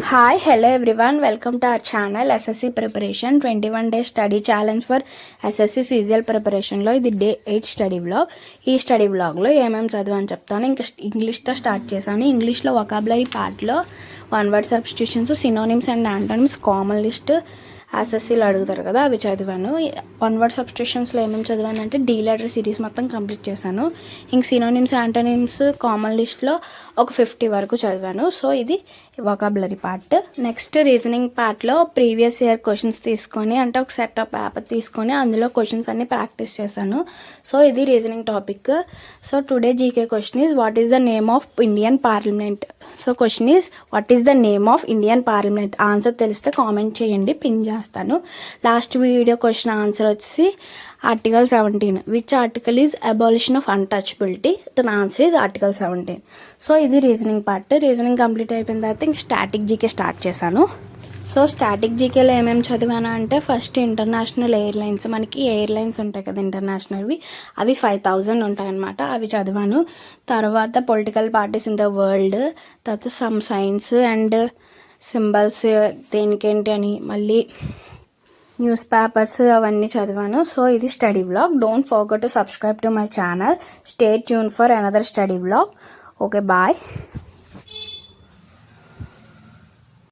Hi, hello everyone. Welcome to our channel SSC Preparation 21 Day Study Challenge for SSC CGL Preparation లో ఇది day 8 study vlog. ఈ study వ్లాగ్లో ఏమేమి చదివాని చెప్తాను. ఇంకా ఇంగ్లీష్తో స్టార్ట్ చేశాను. ఇంగ్లీష్లో వొకాబులరీ పార్ట్లో one word substitutions, synonyms and antonyms, common list ఎస్ఎస్సీలో అడుగుతారు కదా, అవి చదివాను. వన్ వర్డ్ సబ్స్టిట్యూషన్స్లో ఏమేమి చదివాను అంటే డీ లెటర్ సిరీస్ మొత్తం కంప్లీట్ చేశాను. ఇంక సినోనిమ్స్, యాంటోనిమ్స్, కామన్ లిస్ట్లో ఒక 50 వరకు చదివాను. సో ఇది వొకాబులరీ పార్ట్. నెక్స్ట్ రీజనింగ్ పార్ట్లో ప్రీవియస్ ఇయర్ క్వశ్చన్స్ తీసుకొని, అంటే ఒక సెట్ ఆఫ్ పేపర్ తీసుకొని అందులో క్వశ్చన్స్ అన్ని ప్రాక్టీస్ చేశాను. సో ఇది reasoning topic. So today GK question is what is the name of Indian parliament. So question is what is the name of Indian parliament. Answer తెలిస్తే comment చేయండి, pin చేస్తాను. Last video question answer వచ్చి article 17. Which article is abolition of untouchability. Then answer is article 17. So ఇది reasoning part. Reasoning complete అయిపోయిన తర్వాత ఇంక static GK start చేశాను. So static జీకేలో ఏమేమి చదివాను అంటే ఫస్ట్ ఇంటర్నేషనల్ ఎయిర్లైన్స్, మనకి ఎయిర్లైన్స్ ఉంటాయి కదా ఇంటర్నేషనల్వి, అవి 5000 ఉంటాయన్నమాట, అవి చదివాను. తర్వాత political parties in the world, తర్వాత సమ్ సైన్స్ అండ్ సింబల్స్ దేనికేంటి అని, మళ్ళీ న్యూస్ పేపర్స్ అవన్నీ చదివాను. సో ఇది study vlog. Don't forget to subscribe to my channel. Stay tune for another study vlog. Okay, bye.